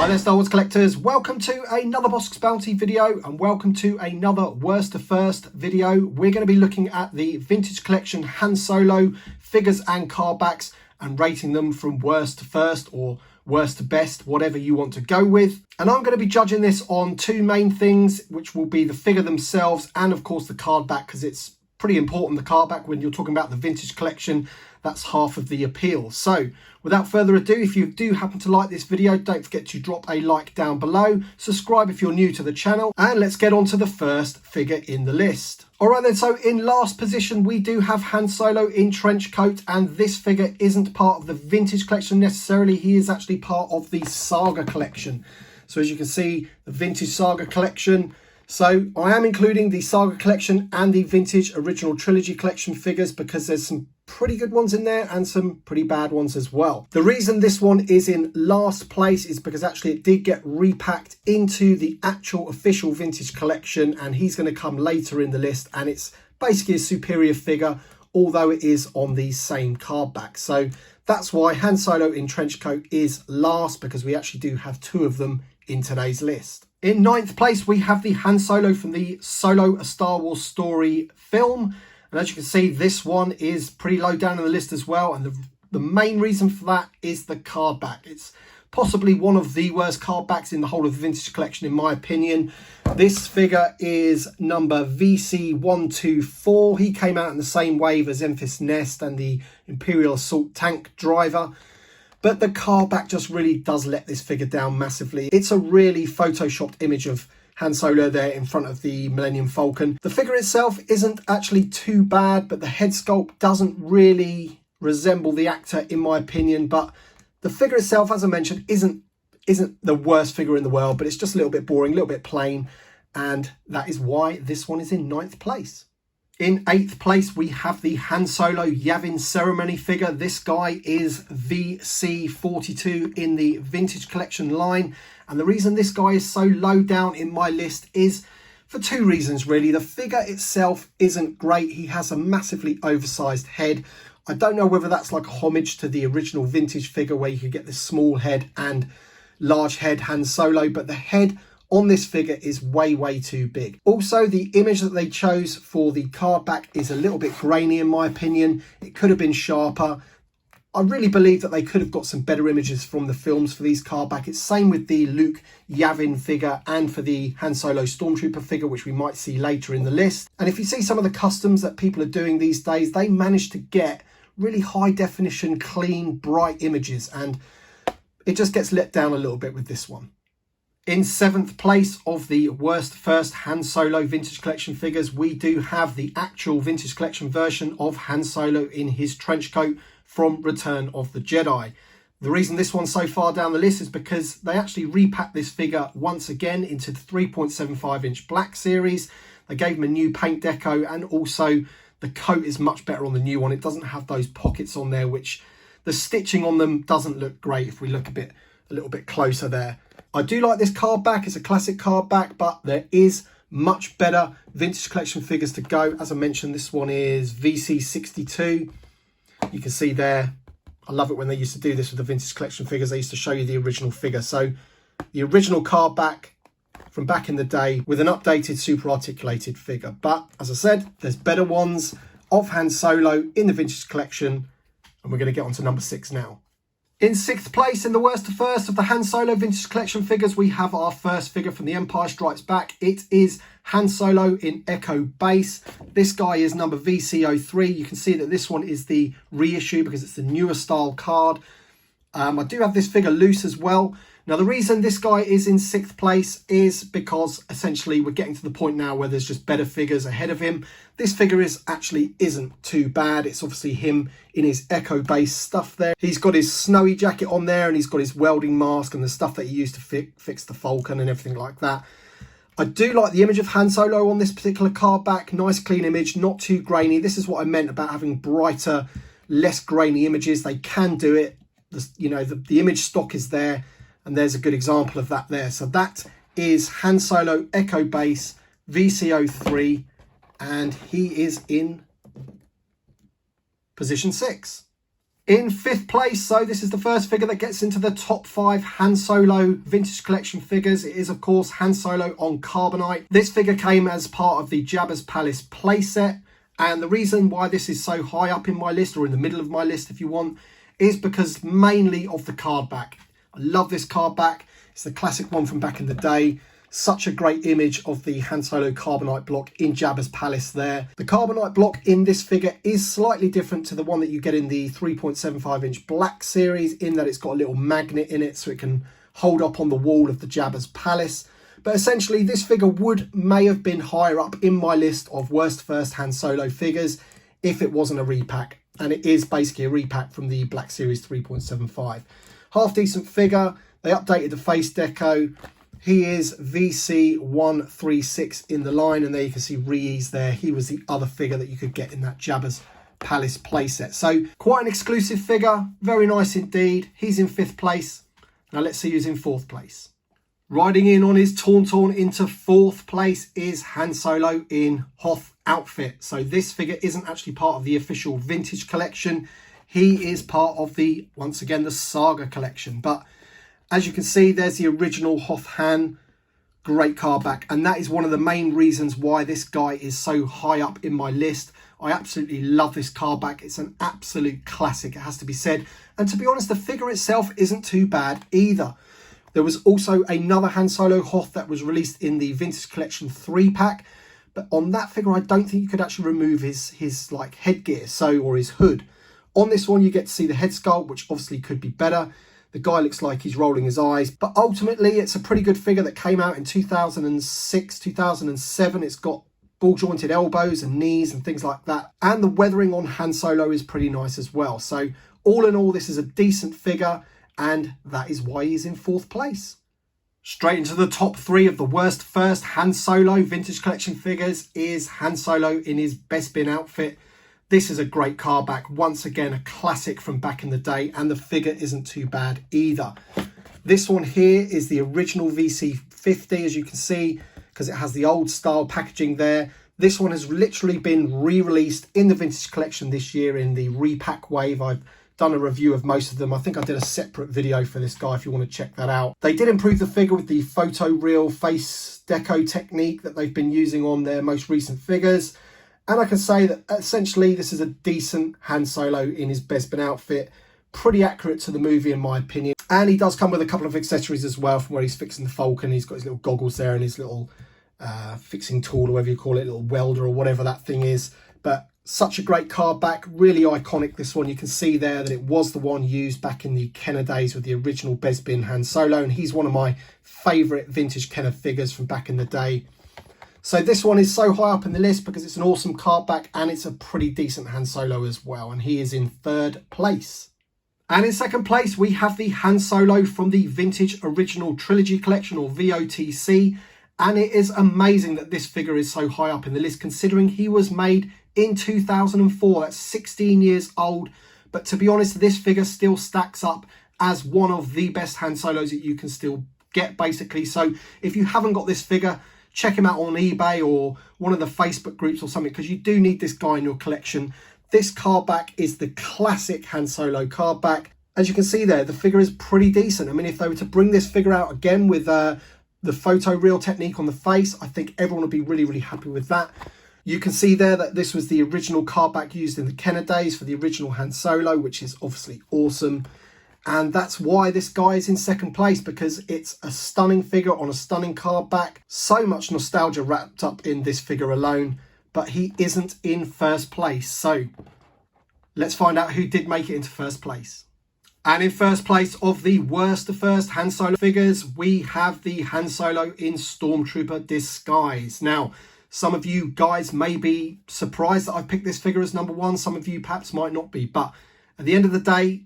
Hi there Star Wars collectors, welcome to another Bosk's Bounty video and welcome to another worst to first video. We're going to be looking at the Vintage Collection Han Solo figures and card backs and rating them from worst to first or worst to best, whatever you want to go with. And I'm going to be judging this on two main things, which will be the figure themselves and of course the card back, because it's pretty important, the card back, when you're talking about the Vintage Collection. That's half of the appeal. So without further ado, if you do happen to like this video, don't forget to drop a like down below, subscribe if you're new to the channel, and let's get on to the first figure in the list. Alright then, so in last position we do have Han Solo in trench coat, and this figure isn't part of the Vintage Collection necessarily, he is actually part of the Saga Collection. So as you can see, the Vintage Saga Collection. So I am including the Saga Collection and the Vintage Original Trilogy Collection figures because there's some pretty good ones in there and some pretty bad ones as well. The reason this one is in last place is because actually it did get repacked into the actual official Vintage Collection, and he's going to come later in the list, and it's basically a superior figure, although it is on the same card back. So that's why Han Solo in trench coat is last, because we actually do have two of them in today's list. In ninth place, we have the Han Solo from the Solo A Star Wars Story film. And as you can see, this one is pretty low down on the list as well. And the main reason for that is the card back. It's possibly one of the worst card backs in the whole of the Vintage Collection, in my opinion. This figure is number VC124. He came out in the same wave as Enfys Nest and the Imperial Assault Tank Driver. But the card back just really does let this figure down massively. It's a really photoshopped image of Han Solo there in front of the Millennium Falcon. The figure itself isn't actually too bad, but the head sculpt doesn't really resemble the actor in my opinion. But the figure itself, as I mentioned, isn't the worst figure in the world, but it's just a little bit boring, a little bit plain. And that is why this one is in ninth place. In eighth place, we have the Han Solo Yavin Ceremony figure. This guy is VC42 in the Vintage Collection line. And the reason this guy is so low down in my list is for two reasons, really. The figure itself isn't great. He has a massively oversized head. I don't know whether that's like a homage to the original vintage figure where you could get this small head and large head Han Solo, but the head on this figure is way too big. Also, the image that they chose for the card back is a little bit grainy in my opinion. It could have been sharper. I really believe that they could have got some better images from the films for these card back. It's same with the Luke Yavin figure and for the Han Solo Stormtrooper figure, which we might see later in the list. And if you see some of the customs that people are doing these days, they manage to get really high definition, clean, bright images, and it just gets let down a little bit with this one. In seventh place of the worst first Han Solo Vintage Collection figures, we do have the actual Vintage Collection version of Han Solo in his trench coat from Return of the Jedi. The reason this one's so far down the list is because they actually repacked this figure once again into the 3.75 inch black series. They gave him a new paint deco, and also the coat is much better on the new one. It doesn't have those pockets on there, which the stitching on them doesn't look great if we look a little bit closer there. I do like this card back. It's a classic card back, but there is much better Vintage Collection figures to go. As I mentioned, this one is VC62. You can see there, I love it when they used to do this with the Vintage Collection figures. They used to show you the original figure. So the original card back from back in the day with an updated super articulated figure. But as I said, there's better ones of Han Solo in the Vintage Collection, and we're going to get on to number 6 now. In sixth place, in the worst to first of the Han Solo Vintage Collection figures, we have our first figure from The Empire Strikes Back. It is Han Solo in Echo Base. This guy is number VC03. You can see that this one is the reissue because it's the newer style card. I do have this figure loose as well. Now, the reason this guy is in sixth place is because essentially we're getting to the point now where there's just better figures ahead of him. This figure isn't too bad. It's obviously him in his Echo Base stuff there. He's got his snowy jacket on there, and he's got his welding mask and the stuff that he used to fix the Falcon and everything like that. I do like the image of Han Solo on this particular card back. Nice clean image, not too grainy. This is what I meant about having brighter, less grainy images. They can do it. The image stock is there, and there's a good example of that there. So that is Han Solo Echo Base VC03, and he is in position 6. In 5th place, so this is the first figure that gets into the top 5 Han Solo Vintage Collection figures. It is, of course, Han Solo on carbonite. This figure came as part of the Jabba's Palace playset. And the reason why this is so high up in my list, or in the middle of my list if you want, is because mainly of the card back. I love this card back. It's the classic one from back in the day. Such a great image of the Han Solo carbonite block in Jabba's Palace there. The carbonite block in this figure is slightly different to the one that you get in the 3.75-inch black series, in that it's got a little magnet in it so it can hold up on the wall of the Jabba's Palace. But essentially, this figure may have been higher up in my list of worst first Han Solo figures if it wasn't a repack. And it is basically a repack from the Black Series 3.75. Half decent figure. They updated the face deco. He is VC136 in the line, and there you can see Ree's there. He was the other figure that you could get in that Jabba's Palace playset. So quite an exclusive figure, very nice indeed. He's in 5th place. Now let's see who's in 4th place. Riding in on his Tauntaun into 4th place is Han Solo in Hoth outfit. So this figure isn't actually part of the official Vintage Collection. He is part of the, once again, the Saga Collection. But as you can see, there's the original Hoth Han. Great card back. And that is one of the main reasons why this guy is so high up in my list. I absolutely love this card back. It's an absolute classic, it has to be said. And to be honest, the figure itself isn't too bad either. There was also another Han Solo Hoth that was released in the Vintage Collection 3-pack. But on that figure, I don't think you could actually remove his like headgear, or his hood. On this one, you get to see the head sculpt, which obviously could be better. The guy looks like he's rolling his eyes, but ultimately it's a pretty good figure that came out in 2006, 2007. It's got ball jointed elbows and knees and things like that. And the weathering on Han Solo is pretty nice as well. So all in all, this is a decent figure, and that is why he's in 4th place. Straight into the top 3 of the worst first Han Solo Vintage Collection figures is Han Solo in his Bespin outfit. This is a great card back. Once again, a classic from back in the day, and the figure isn't too bad either. This one here is the original VC50, as you can see, because it has the old style packaging there. This one has literally been re-released in the Vintage Collection this year in the repack wave. I've done a review of most of them. I think I did a separate video for this guy if you want to check that out. They did improve the figure with the photoreal face deco technique that they've been using on their most recent figures. And I can say that essentially this is a decent Han Solo in his Bespin outfit. Pretty accurate to the movie in my opinion. And he does come with a couple of accessories as well, from where he's fixing the Falcon. He's got his little goggles there and his little fixing tool, or whatever you call it, little welder or whatever that thing is. But such a great card back, really iconic this one. You can see there that it was the one used back in the Kenner days with the original Bespin Han Solo. And he's one of my favourite vintage Kenner figures from back in the day. So this one is so high up in the list because it's an awesome card back, and it's a pretty decent Han Solo as well. And he is in 3rd place. And in 2nd place, we have the Han Solo from the Vintage Original Trilogy Collection, or VOTC. And it is amazing that this figure is so high up in the list, considering he was made in 2004. That's 16 years old. But to be honest, this figure still stacks up as one of the best Han Solos that you can still get, basically. So if you haven't got this figure, check him out on eBay or one of the Facebook groups or something, because you do need this guy in your collection. This card back is the classic Han Solo card back. As you can see there, the figure is pretty decent. I mean, if they were to bring this figure out again with the photoreal technique on the face, I think everyone would be really, really happy with that. You can see there that this was the original card back used in the Kenner days for the original Han Solo, which is obviously awesome. And that's why this guy is in 2nd place, because it's a stunning figure on a stunning card back. So much nostalgia wrapped up in this figure alone, but he isn't in 1st place. So let's find out who did make it into 1st place. And in 1st place of the worst of first Han Solo figures, we have the Han Solo in Stormtrooper disguise. Now, some of you guys may be surprised that I've picked this figure as number 1. Some of you perhaps might not be, but at the end of the day,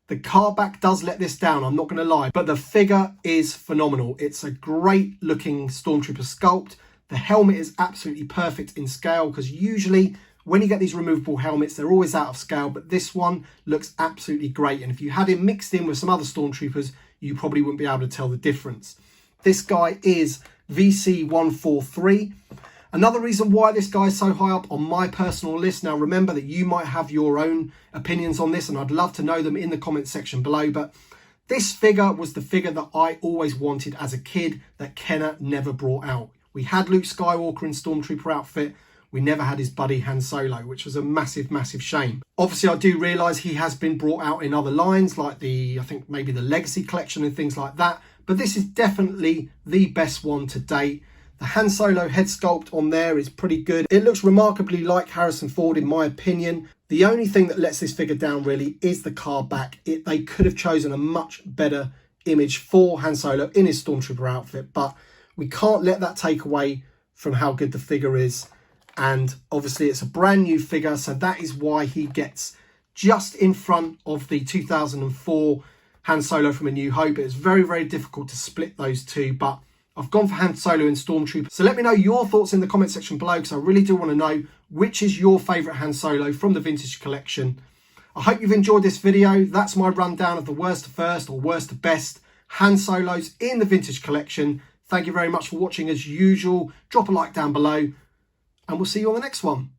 the card back does let this down, I'm not going to lie, but the figure is phenomenal. It's a great looking Stormtrooper sculpt. The helmet is absolutely perfect in scale, because usually when you get these removable helmets, they're always out of scale, but this one looks absolutely great. And if you had him mixed in with some other Stormtroopers, you probably wouldn't be able to tell the difference. This guy is VC143. Another reason why this guy is so high up on my personal list, now remember that you might have your own opinions on this and I'd love to know them in the comment section below, but this figure was the figure that I always wanted as a kid that Kenner never brought out. We had Luke Skywalker in Stormtrooper outfit. We never had his buddy Han Solo, which was a massive, massive shame. Obviously, I do realise he has been brought out in other lines, like I think maybe the Legacy Collection and things like that. But this is definitely the best one to date. The Han Solo head sculpt on there is pretty good. It looks remarkably like Harrison Ford, in my opinion. The only thing that lets this figure down really is the car back. They could have chosen a much better image for Han Solo in his Stormtrooper outfit, but we can't let that take away from how good the figure is. And obviously it's a brand new figure, so that is why he gets just in front of the 2004 Han Solo from A New Hope. It's very, very difficult to split those two, but I've gone for Han Solo and Stormtrooper. So let me know your thoughts in the comment section below, because I really do want to know which is your favourite Han Solo from the Vintage Collection. I hope you've enjoyed this video. That's my rundown of the worst to first or worst to best Han Solos in the Vintage Collection. Thank you very much for watching as usual. Drop a like down below and we'll see you on the next one.